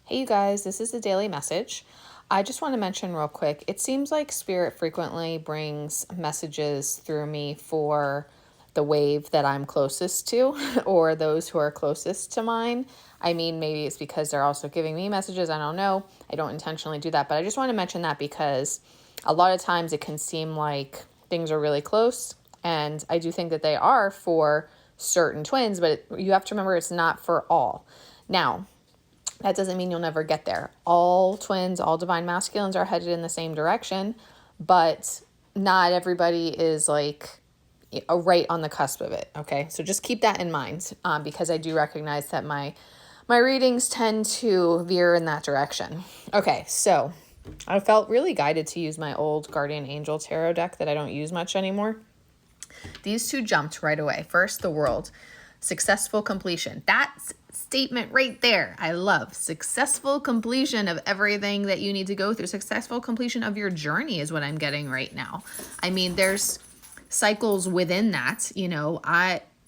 Hey, you guys, this is the daily message. I just want to mention real quick, it seems like Spirit frequently brings messages through me for the wave that I'm closest to or those who are closest to mine. I mean, maybe it's because they're also giving me messages. I don't know. I don't intentionally do that, but I just want to mention that because a lot of times it can seem like things are really close. And I do think that they are for certain twins, but you have to remember it's not for all. Now, that doesn't mean you'll never get there. All twins, all divine masculines are headed in the same direction, but not everybody is like right on the cusp of it. Okay, so just keep that in mind, because I do recognize that my readings tend to veer in that direction. Okay, so I felt really guided to use my old Guardian Angel tarot deck that I don't use much anymore. These two jumped right away. First, the World. Successful completion. That's statement right there. I love successful completion of everything that you need to go through. Successful completion of your journey is what I'm getting right now. I mean, there's cycles within that.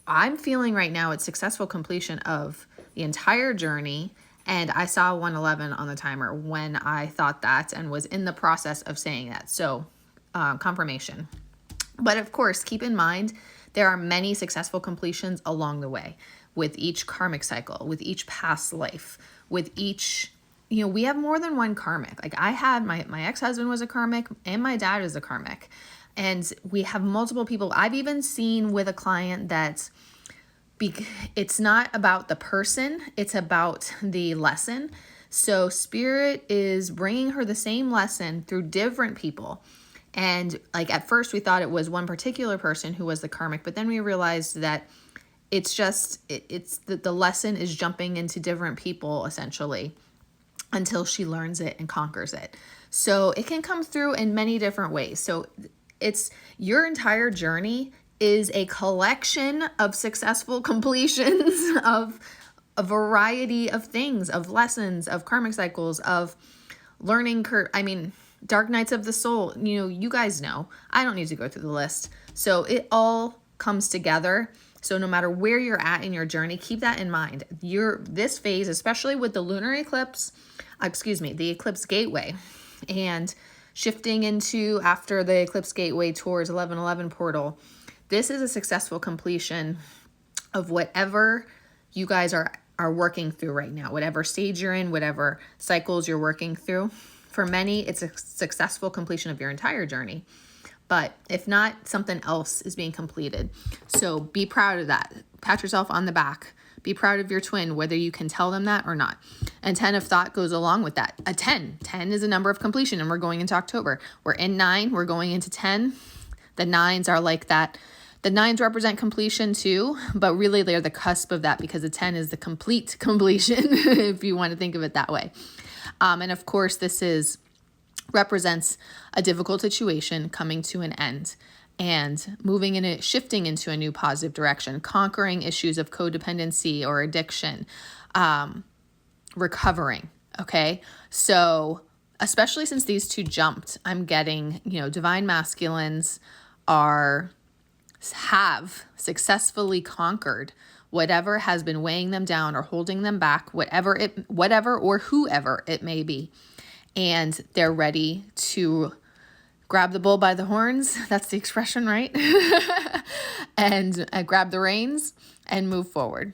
I'm feeling right now it's successful completion of the entire journey. And I saw 111 on the timer when I thought that and was in the process of saying that. So confirmation. But of course, keep in mind, there are many successful completions along the way with each karmic cycle, with each past life, with each, we have more than one karmic. Like I had my ex-husband was a karmic and my dad is a karmic. And we have multiple people. I've even seen with a client that it's not about the person, it's about the lesson. So Spirit is bringing her the same lesson through different people. And like at first we thought it was one particular person who was the karmic, but then we realized that it's just, it's the lesson is jumping into different people essentially until she learns it and conquers it. So it can come through in many different ways. So it's your entire journey is a collection of successful completions of a variety of things, of lessons, of karmic cycles, of learning Dark Nights of the Soul, you guys know. I don't need to go through the list. So it all comes together. So no matter where you're at in your journey, keep that in mind. This phase, especially with the lunar eclipse, the eclipse gateway, and shifting into after the eclipse gateway towards 1111 portal, this is a successful completion of whatever you guys are working through right now, whatever stage you're in, whatever cycles you're working through. For many, it's a successful completion of your entire journey. But if not, something else is being completed. So be proud of that. Pat yourself on the back. Be proud of your twin, whether you can tell them that or not. And 10 of thought goes along with that. A 10. 10 is a number of completion, and we're going into October. We're in 9. We're going into 10. The 9s are like that. The 9s represent completion too, but really they're the cusp of that because the 10 is the complete completion, if you want to think of it that way. And of course, this represents a difficult situation coming to an end and shifting into a new positive direction, conquering issues of codependency or addiction, recovering. Okay. So especially since these two jumped, I'm getting, divine masculines have successfully conquered whatever has been weighing them down or holding them back, whatever or whoever it may be. And they're ready to grab the bull by the horns. That's the expression, right? and grab the reins and move forward.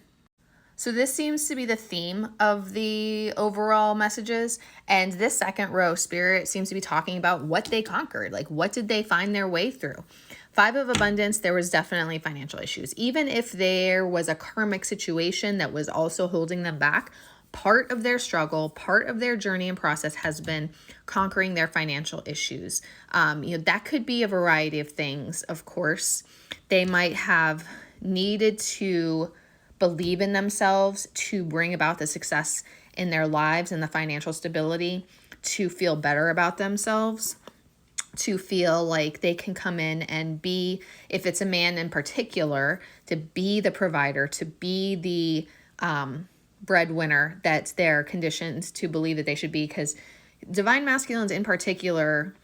So this seems to be the theme of the overall messages. And this second row, Spirit seems to be talking about what they conquered. Like, what did they find their way through? 5 of abundance, there was definitely financial issues. Even if there was a karmic situation that was also holding them back, part of their struggle, part of their journey and process has been conquering their financial issues. That could be a variety of things, of course. They might have needed to believe in themselves to bring about the success in their lives and the financial stability, to feel better about themselves, to feel like they can come in and be, if it's a man in particular, to be the provider, to be the breadwinner that they're conditioned to believe that they should be. Because divine masculines in particular,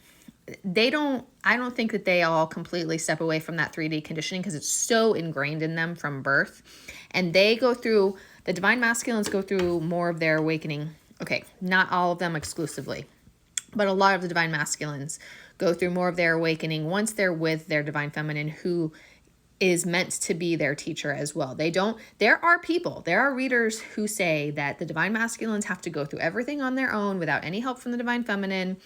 I don't think that they all completely step away from that 3D conditioning because it's so ingrained in them from birth. And the divine masculines go through more of their awakening Okay, not all of them exclusively, but a lot of the divine masculines go through more of their awakening once they're with their divine feminine, who is meant to be their teacher as well. There are readers who say that the divine masculines have to go through everything on their own without any help from the divine feminine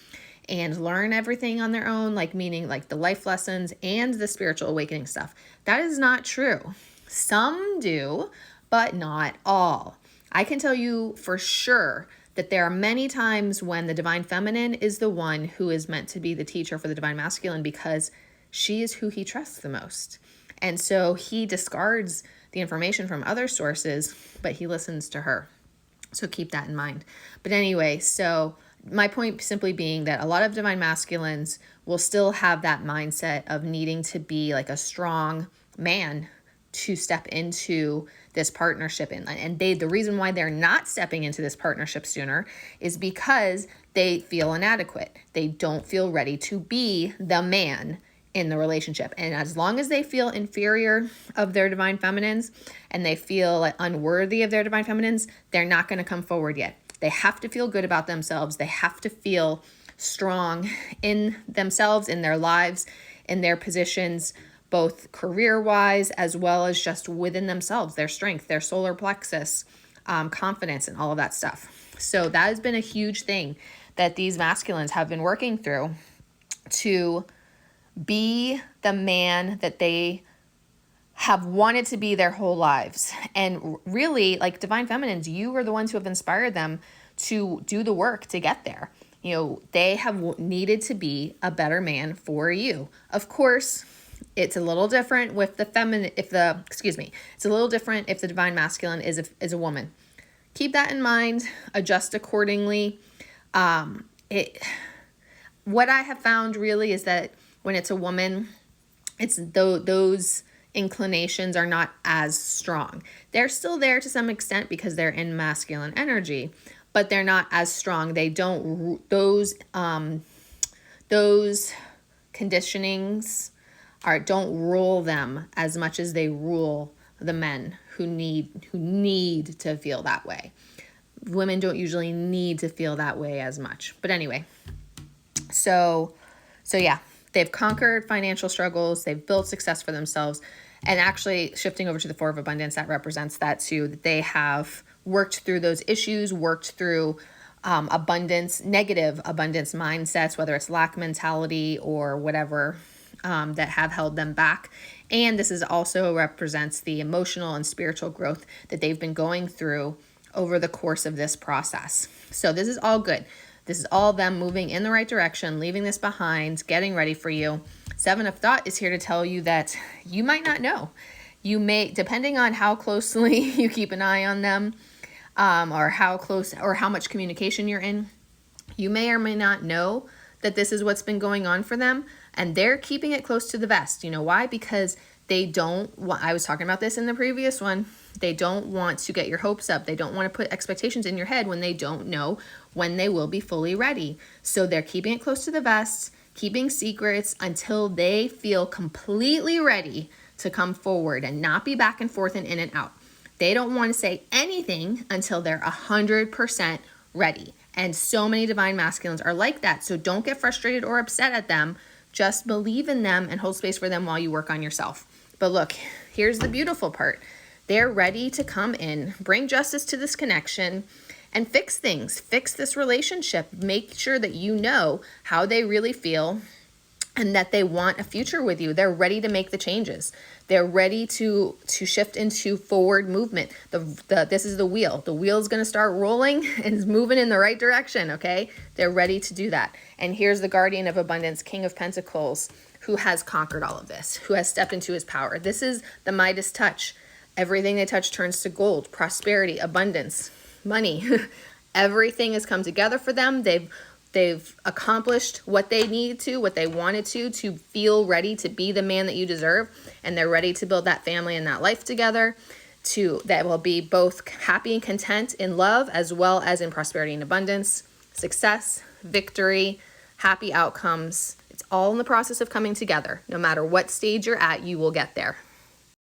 and learn everything on their own, like meaning like the life lessons and the spiritual awakening stuff. That is not true. Some do, but not all. I can tell you for sure that there are many times when the divine feminine is the one who is meant to be the teacher for the divine masculine, because she is who he trusts the most. And so he discards the information from other sources, but he listens to her. So keep that in mind. But anyway, so my point simply being that a lot of divine masculines will still have that mindset of needing to be like a strong man to step into this partnership. And the reason why they're not stepping into this partnership sooner is because they feel inadequate. They don't feel ready to be the man in the relationship. And as long as they feel inferior of their divine feminines and they feel like unworthy of their divine feminines, they're not going to come forward yet. They have to feel good about themselves. They have to feel strong in themselves, in their lives, in their positions, both career-wise as well as just within themselves, their strength, their solar plexus, confidence, and all of that stuff. So that has been a huge thing that these masculines have been working through, to be the man that they have wanted to be their whole lives. And really, like divine feminines, you are the ones who have inspired them to do the work to get there. You know, they have needed to be a better man for you. Of course, it's a little different with the feminine, it's a little different if the divine masculine is a woman. Keep that in mind, adjust accordingly. What I have found really is that when it's a woman, it's those inclinations are not as strong. They're still there to some extent because they're in masculine energy, but they're not as strong. They don't, those conditionings don't rule them as much as they rule the men who need to feel that way. Women don't usually need to feel that way as much. But anyway, so yeah, they've conquered financial struggles, they've built success for themselves, and actually shifting over to the Four of Abundance, that represents that too, that they have worked through those issues, worked through negative abundance mindsets, whether it's lack mentality or whatever, that have held them back. And this is also represents the emotional and spiritual growth that they've been going through over the course of this process. So this is all good. This is all them moving in the right direction, leaving this behind, getting ready for you. Seven of Thought is here to tell you that you might not know. You may, depending on how closely you keep an eye on them, or how close or how much communication you're in, you may or may not know that this is what's been going on for them, and they're keeping it close to the vest. You know why? Because they don't want, I was talking about this in the previous one, they don't want to get your hopes up. They don't want to put expectations in your head when they don't know when they will be fully ready. So they're keeping it close to the vest, keeping secrets until they feel completely ready to come forward and not be back and forth and in and out. They don't want to say anything until they're 100% ready. And so many divine masculines are like that. So don't get frustrated or upset at them. Just believe in them and hold space for them while you work on yourself. But look, here's the beautiful part. They're ready to come in, bring justice to this connection, and fix things. Fix this relationship. Make sure that you know how they really feel and that they want a future with you. They're ready to make the changes. They're ready to shift into forward movement. This is the wheel. The wheel is going to start rolling and is moving in the right direction, okay? They're ready to do that. And here's the Guardian of Abundance, King of Pentacles, who has conquered all of this, who has stepped into his power. This is the Midas touch. Everything they touch turns to gold, prosperity, abundance, money. Everything has come together for them. They've accomplished what they needed to, what they wanted to feel ready to be the man that you deserve. And they're ready to build that family and that life together that will be both happy and content in love as well as in prosperity and abundance, success, victory, happy outcomes. It's all in the process of coming together. No matter what stage you're at, you will get there.